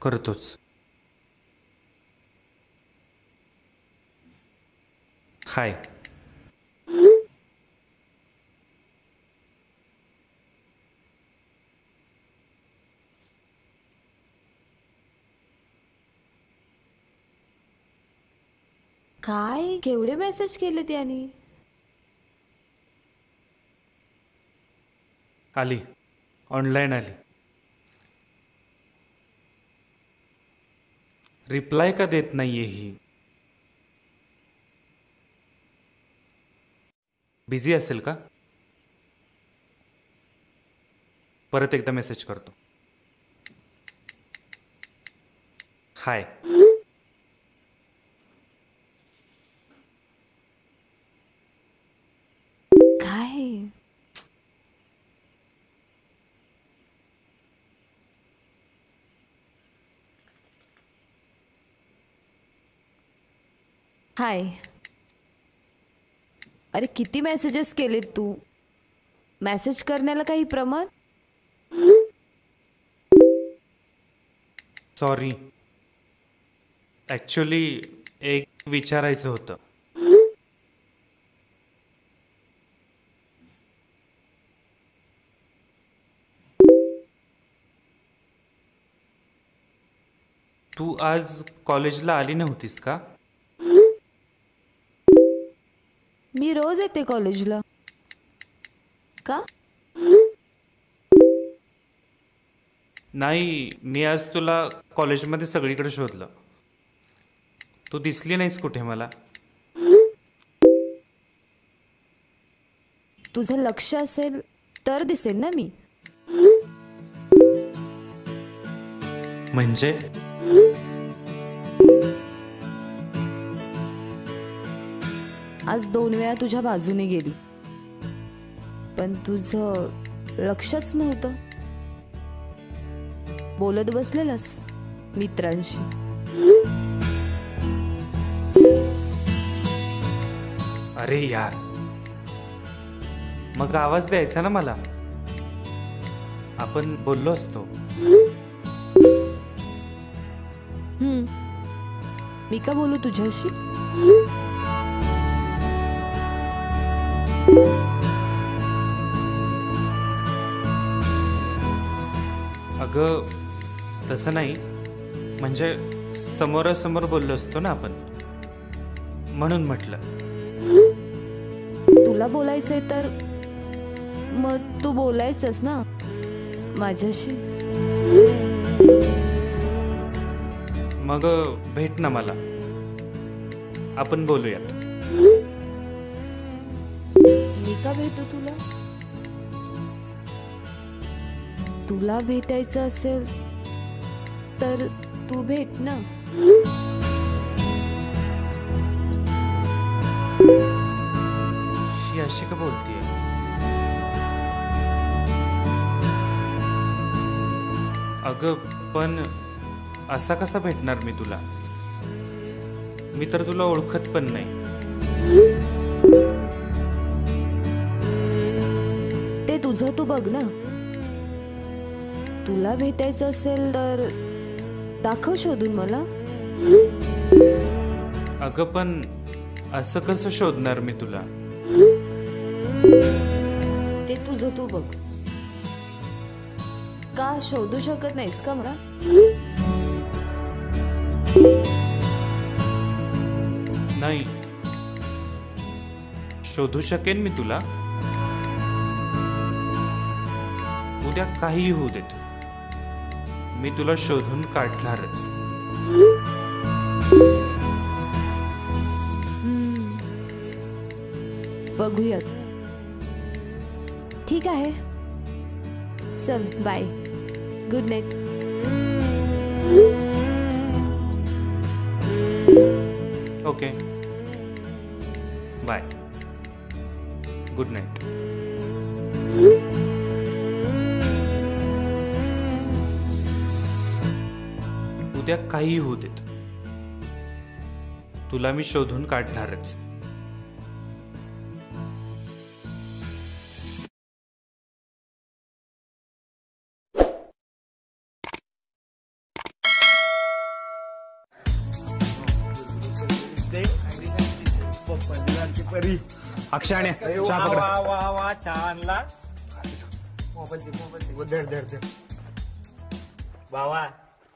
करतोच. हाय. काय केवढे मेसेज केले त्याने? आली, ऑनलाईन आली. रिप्लाय का देत नाहीये ही? बिझी असेल का? परत एकदा मेसेज करतो. हाय. काय? हाय. अरे किती मेसेजेस केलेत तू? मेसेज करण्याला काही प्रमाण? सॉरी, ॲक्च्युली एक विचारायचं होतं. तू आज कॉलेजला आली नव्हतीस का? मी रोज येते कॉलेजला. का? नाही, मी आज तुला कॉलेजमध्ये सगळीकडे शोधलं. तू दिसली नाहीस कुठे मला. तुझं लक्ष असेल तर दिसेल ना मी. म्हणजे आज 2 वेळा तुझ्या बाजूने गेली, पण तुझं लक्षच नव्हतं. बोलत बसलेलास मित्रांशी. अरे यार, मग आवाज द्यायचा ना मला. आपण बोललो असतो. मी का बोलू तुझ्याशी? अगं तसं नाही, म्हणजे समोरासमोर बोललो असतो ना आपण, म्हणून म्हटलं. तुला बोलायचंय तर मग तू बोलायचंस ना माझ्याशी. मग भेट ना मला, आपण बोलूयात. मी का भेटू तुला? तुला भेटायचं असेल तर तू भेट ना. ही अशी का बोलतीये? अगं पण असा कसा भेटणार मी तुला? मी तर तुला ओळखत पण नाही. ते तुझं तू बघ ना. तुला भेटायचं असेल तर दाखव शोधून मला. अगं पण असं कसं शोधणार मी तुला? ते तुझं तू बघ. का शोधू शकत नाहीस का मला? नाही, शोधू शकेन मी तुला. उद्या काहीही होऊ देत, मी तुला शोधून काढणारच. बघूयात. ठीक आहे, चल bye. Good night. Okay, bye. Good night. उद्या काहीही होऊ देत, तुला मी शोधून काढणारच. अक्षाने छानला भावा,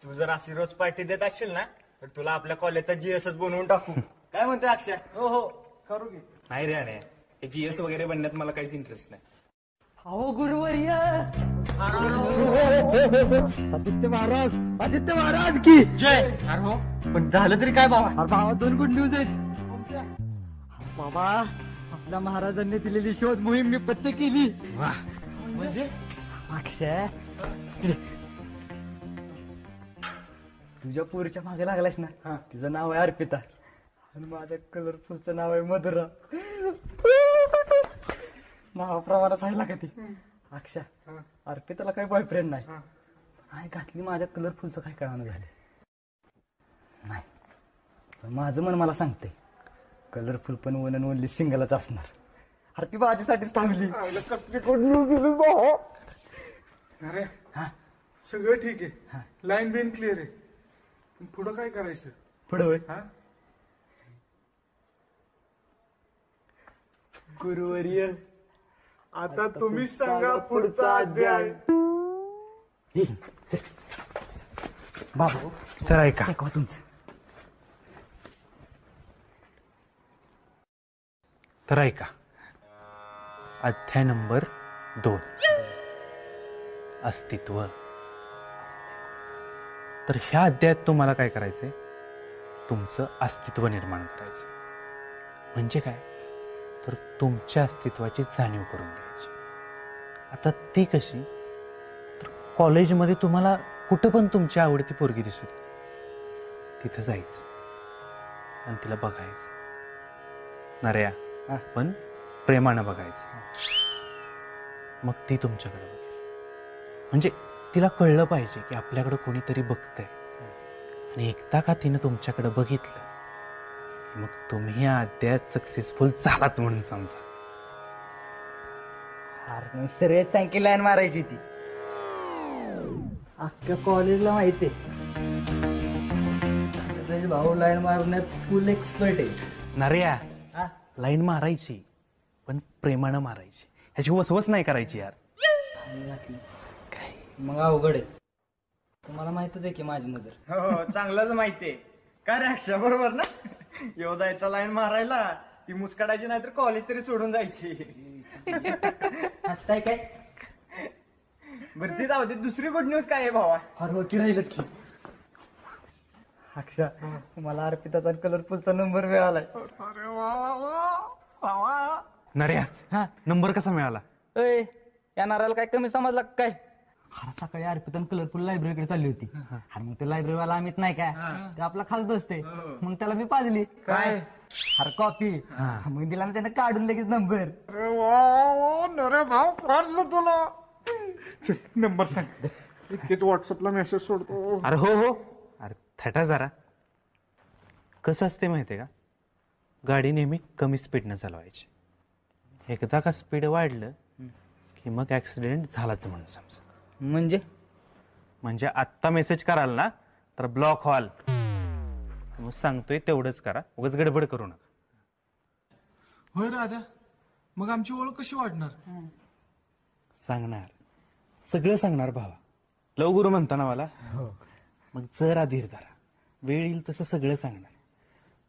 तू जर अशी रोज पार्टी देत असशील ना तर तुला आपल्या कॉलेजचा जीएसच बनवून टाकू. काय म्हणते अक्षय? हो हो करू की. नाही रे आणि GS वगैरे बनण्यात मला काहीच इंटरेस्ट नाही. अहो गुरुवर्य आदित्य महाराज की जय. अरे हो पण झालं तरी काय बाबा? अरे भावा 2 गुड न्यूज आहेत. बाबा आपल्या महाराजांनी दिलेली शोध मोहीम मी पत्ते केली. म्हणजे अक्षय तुझ्या पोरीच्या मागे लागलास ना, तिचं नाव आहे अर्पिता आणि माझ्या कलरफुलचं नाव आहे मधुरा. नावाप्रमाणे सांगितला का ती? अक्षय अर्पिताला काही बॉयफ्रेंड नाही. काय घातली माझ्या कलरफुलचं काय कळानं झालं नाही, पण माझं मन मला सांगते कलरफुल पण वन अँड ओनली सिंगलच असणार. अरे ती माझ्यासाठीच थांबली. अरे सगळं ठीक आहे, लाईन बिन क्लिअर आहे, पण पुढं काय करायचं? पुढं गुरुवर्य आता तुम्हीच सांगा पुढचा अध्याय. बाबू तर ऐका तुमचं. तर ऐका अध्याय नंबर 2 अस्तित्व. तर ह्या अध्यायात तुम्हाला काय करायचंय, तुमचं अस्तित्व निर्माण करायचं. म्हणजे काय तर तुमच्या अस्तित्वाची जाणीव करून द्यायची. आता ती कशी तर कॉलेजमध्ये तुम्हाला कुठं पण तुमची आवडती पोरगी दिसू दे, तिथं जायचं आणि तिला बघायचं. नऱ्या पण प्रेमानं बघायचं. मग ती तुमच्याकडे बघेल. म्हणजे तिला कळलं पाहिजे की आपल्याकडे कोणीतरी बघतंय. आणि एकदा का तिनं तुमच्याकडे बघितलं मग तुम्ही या अध्यायात सक्सेसफुल झालात म्हणून समजा. अरे सरळ सांगी लाईन मारायची ती. अख्ख्या कॉलेजला माहिती आहे भाऊ लाईन मारण्यात फुल एक्सपर्ट आहे. नऱ्या लाईन मारायची पण प्रेमानं मारायची, ह्याची वसवस नाही करायची यार. काय मग अवघड आहे. तुम्हाला माहितच आहे की माझी नजर. हो चांगलंच माहितीये. काय रे अक्षय बरोबर ना? योदायचा लाईन मारायला ती मुस्काडायची नाही तर कॉलेज तरी सोडून जायची. हसताय काय? बरं ती जाऊ दे, दुसरी गुड न्यूज काय आहे भावा? अरे की राहिलच की अक्षा मला अर्पिताचा कलरफुलचा नंबर मिळालाय. अरे वा. नऱ्या नंबर कसा मिळाला? या नाराला काय कमी समजला काय? अरे सकाळी अर्पिता कलरफुल लायब्ररीकडे चालली होती. अरे मग ते लायब्ररीवाला अमित नाही काय, ते आपला खास बसते. मग त्याला मी पाजली. काय? अरे कॉपी. मग दिला ना त्याने काढून लगेच नंबर. अरे वा नरे भाऊ पाडलं तुला. नंबर सांग, इतकेच व्हॉट्सअपला मेसेज सोडतो. अरे हो अरे थटा जरा. कसं असते माहितीये का, गाडी नेहमी कमी स्पीडनं चालवायची. एकदा का स्पीड वाढलं की मग ऍक्सिडेंट झालाच म्हणून समजा. म्हणजे आत्ता मेसेज कराल ना तर ब्लॉक व्हाल. मग सांगतोय तेवढंच करा, उगाच गडबड करू नका. होय राधा, मग आमची ओळख कशी वाढणार? सांगणार, सगळं सांगणार भावा. लव गुरु म्हणता ना मला. मग जरा धीर धरा, वेळ येईल तसं सगळं सांगणार.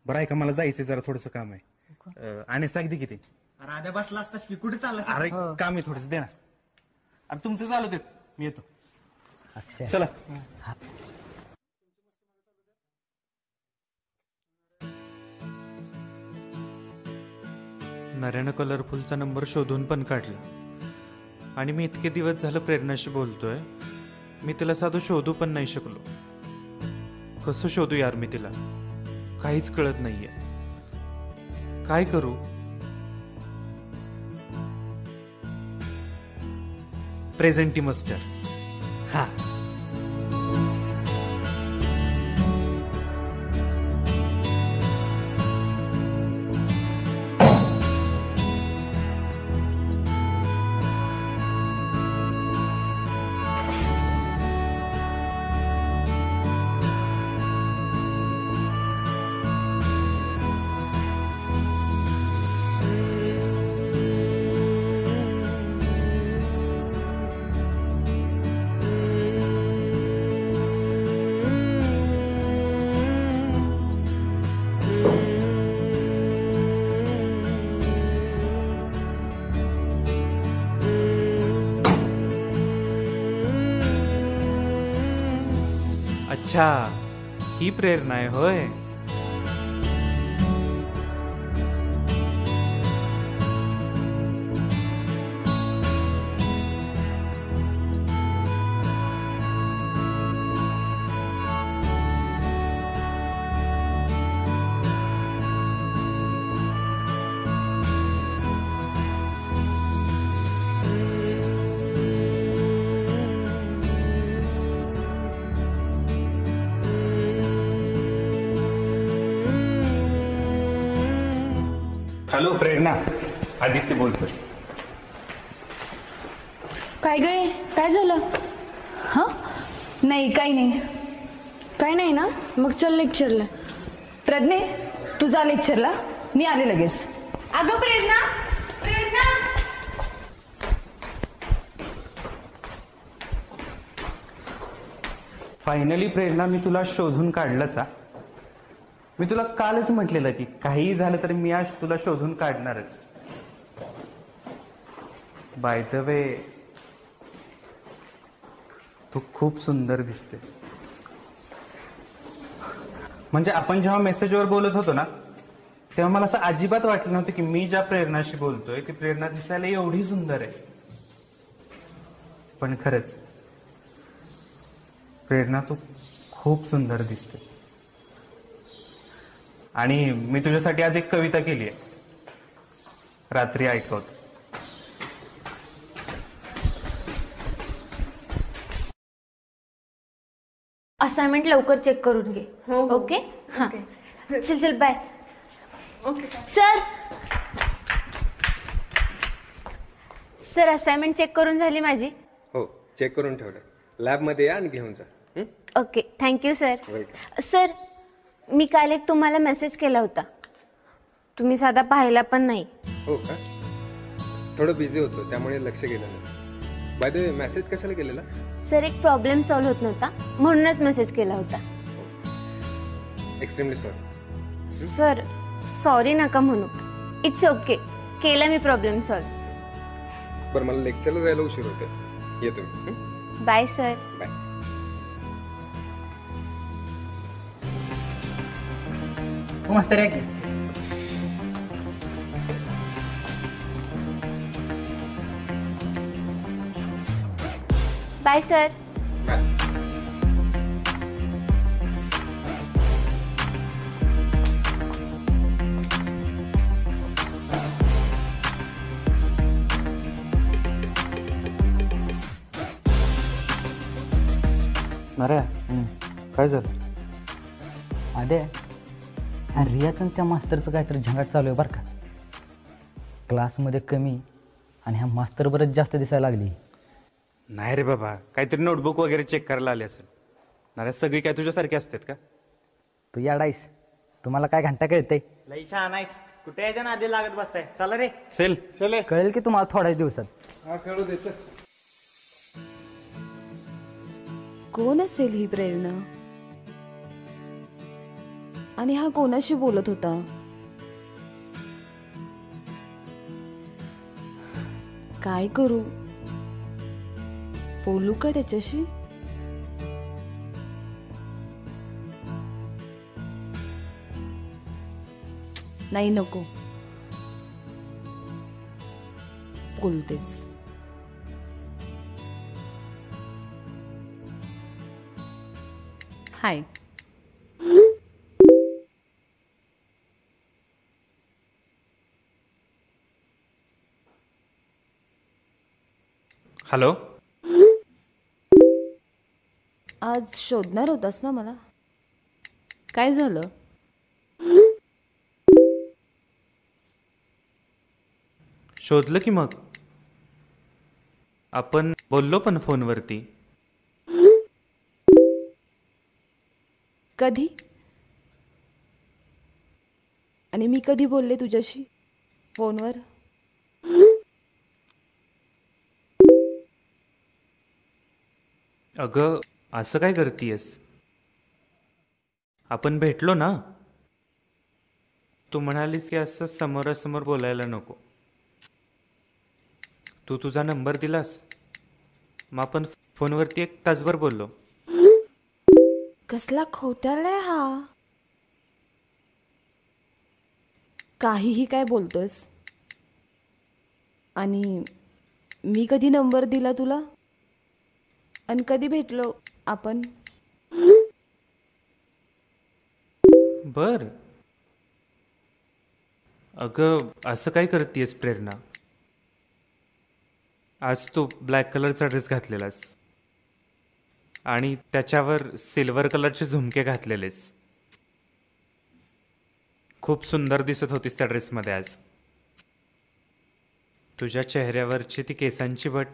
बरं आहे का, मला जायचंय जरा, थोडस काम आहे. आणि सांगते किती राधा बसला असतास की कुठे चालला? अरे काम आहे थोडस, दे ना. अरे तुमचं चालू दे, मी येतो. चला. नऱ्यानं कलरफुलचा नंबर शोधून पण काढला. आणि मी इतके दिवस झालं प्रेरणाशी बोलतोय, मी तिला साधं शोधू पण नाही शकलो. कसं शोधू यार मी तिला, काहीच कळत नाहीये. काय करू? Presenty master. हा अच्छा, ही प्रेरणा आहे होय. हॅलो प्रेरणा, आदित्य बोलतोय. काय गय, काय झालं? हां, नाही काही नाही. काय नाही ना, मग चल लेक्चरला. प्रज्ञे, तू जा लेक्चरला, मी आले लगेच. अगं प्रेरणा, प्रेरणा. फायनली प्रेरणा, मी तुला शोधून काढलंच. मी तुला कालच म्हटलेलं की काहीही झालं तरी मी आज तुला शोधून काढणारच. बाय द वे, तू खूप सुंदर दिसतेस. म्हणजे आपण जेव्हा मेसेजवर बोलत होतो ना, तेव्हा मला असं अजिबात वाटलं नव्हतं की मी ज्या प्रेरणाशी बोलतोय ती प्रेरणा दिसायला एवढी सुंदर आहे. पण खरंच प्रेरणा, तू खूप सुंदर दिसतेस. आणि मी तुझ्यासाठी आज एक कविता केली आहे, रात्री ऐकवतो. असाइनमेंट लवकर चेक करून घे. ओके. हां, चल चल, bye. Okay sir. Sir, assignment check करून झाली माझी. हो, चेक करून ठेवलं. लॅबमध्ये या आणि घेऊन जा. Okay, thank you sir. Welcome. Sir, मी काल एक तुम्हाला मेसेज केला होता, तुम्ही साधा पाहिला पण नाही. हो का? थोडं बिझी होतो त्यामुळे लक्ष गेलं नसेल. बाय द वे, मेसेज कशाला केलेला? सर, एक प्रॉब्लेम सॉल्व्ह होत नव्हता म्हणूनच मेसेज केला होता. Extremely sorry. सर, सॉरी नका म्हणू. इट्स ओके, केला मी प्रॉब्लेम सॉल्व्ह. बरं, मला लेक्चरला जायला उशीर होते. येतो मी. Bye sir. बाय. मस्त रे की. Bye sir. नाऱ्या, काय झालं? अरे, रियाचं आणि त्या मास्तरचं काहीतरी झंगाट चालू आहे बरं का. क्लासमध्ये कमी आणि ह्या मास्तर बरंच जास्त दिसायला लागली. नाही रे बाबा, काहीतरी नोटबुक वगैरे चेक करायला आले असेल. नाऱ्या, सगळी काय तुझ्यासारखी असतात का? तू याडायस, तुम्हाला काय घंटा कळतंय? लई छान आहेस. कुठे यायच्या नादी लागत बसताय? चला रे. सेल चले. कळेल की तुम्हाला थोड्याच दिवसात. हा, कळू दे. चल. कोण असेल ही प्रेरणा? आणि हा कोणाशी बोलत होता? काय करू? बोलू का त्याच्याशी? नाही, नको. बोलतेस. हाय. हॅलो. आज शोधणार होतास ना मला? काय झालं? शोधलं की मग. आपण बोललो पण फोनवरती. कधी? आणि मी कधी बोलले तुझ्याशी फोनवर? अगं, असं काय करतीयस? आपण भेटलो ना. तू म्हणालीस की असं समोरासमोर बोलायला नको. तू तुझा नंबर दिलास, मग आपण फोनवरती 1 तासभर बोललो. कसला खोटारडा हा. काहीही काय बोलतोस. आणि मी कधी नंबर दिला तुला आणि कधी भेटलो आपण. बर. अगं असं काय करतेस प्रेरणा. आज तू ब्लॅक कलरचा ड्रेस घातलेलास आणि त्याच्यावर सिल्वर कलरचे झुमके घातलेलेस. खूप सुंदर दिसत होतीस त्या ड्रेसमध्ये आज. तुझ्या चेहऱ्यावरची ती केसांची बट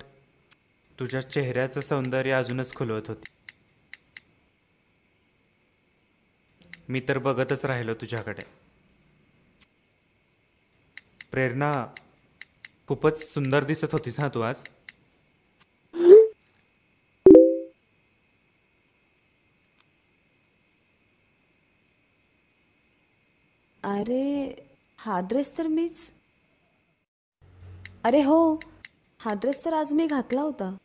तुझ्या चेहऱ्याचं सौंदर्य अजूनच खुलवत होती. मी तर बघतच राहिलो तुझ्याकडे. प्रेरणा, खूपच सुंदर दिसत होतीस हा तू आज. अरे हा ड्रेस तर मीच. अरे हो, हा ड्रेस तर आज मी घातला होता.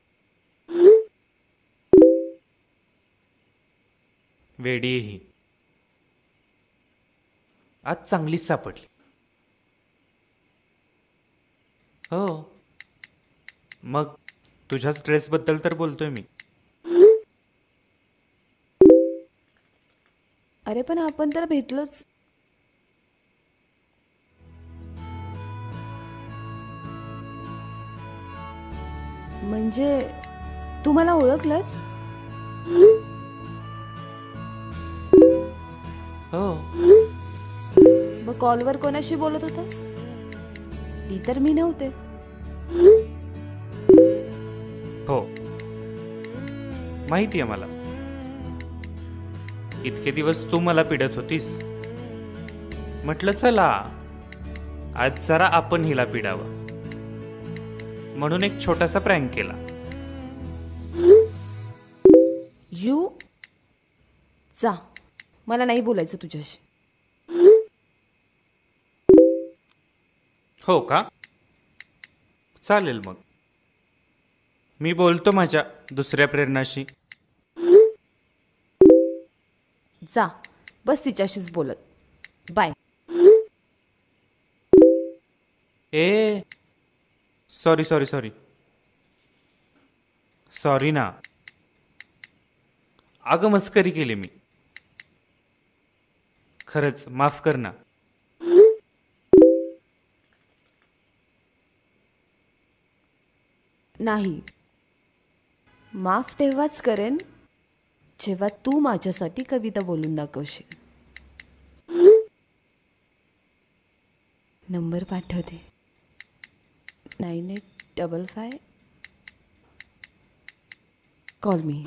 वेडी ही आज चांगलीच सापडली. हो, मग तुझ्याच ड्रेसबद्दल तर बोलतोय मी. अरे पण आपण तर भेटलोच. म्हणजे तू मला ओळखलंस. हो. मग कॉलवर कोणाशी बोलत होतास. ती तर मी नव्हते. हो, माहिती आहे मला. इतके दिवस तू मला पिडत होतीस. म्हटलं चला आज जरा आपण हिला पिडावं म्हणून एक छोटासा प्रँक केला. यू जा, मला नाही बोलायचं तुझ्याशी. हो का, चालेल. मग मी बोलतो माझ्या दुसऱ्या प्रेरणाशी. जा, बस तिच्याशीच बोलत. बाय. ए सॉरी सॉरी सॉरी सॉरी ना. अगं मस्करी केली मी. खरंच माफ कर ना. नाही, माफ तेव्हाच करेन जेव्हा तू माझ्यासाठी कविता बोलून दाखवशील. नंबर पाठवते. 9855 कॉल मी.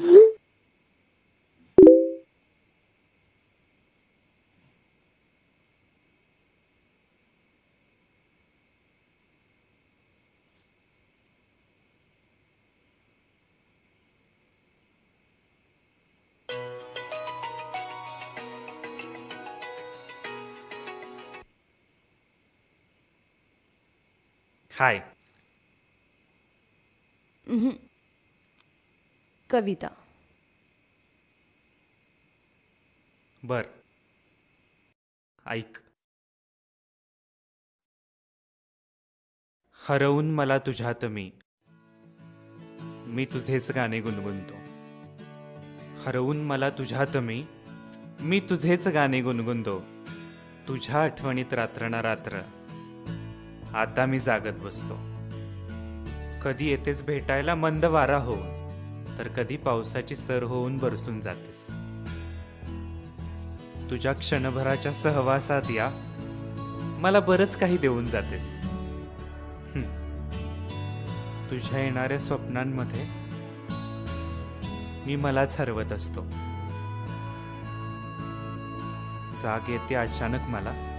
हाय. कविता. बर, ऐक. हरवून मला तुझ्यात मी तुझेच गाणे गुणगुणतो. हरवून मला तुझ्यात मी तुझेच गाणे गुणगुणतो. तुझ्या आठवणीत रात्र ना रात्र आता मी जागत बसतो. कधी येतेस भेटायला मंद वारा होऊन, तर कधी पावसाची सर होऊन बरसून जातेस. तुझ्या क्षणभराच्या सहवासात या मला बरंच काही देऊन जातेस. तुझ्या येणाऱ्या स्वप्नांमध्ये मी मलाच हरवत असतो. जाग येते अचानक मला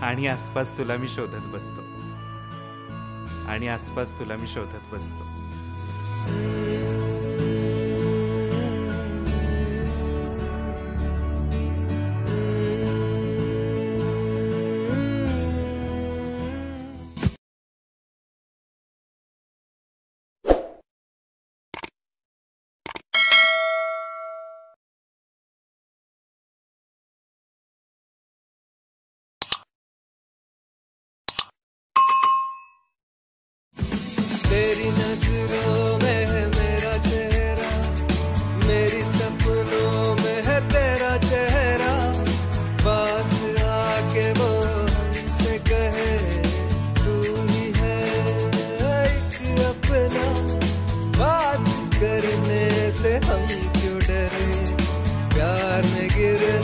आणि आसपास तुला मी शोधत बसतो. आणि आसपास तुला मी शोधत बसतो. तेरी नजरों में है मेरा चेहरा, मेरी सपनों में है तेरा चेहरा। पास आके वो हमसे कहे तू ही है एक अपना। बात करने से हम क्यों डरे, प्यार में गिरे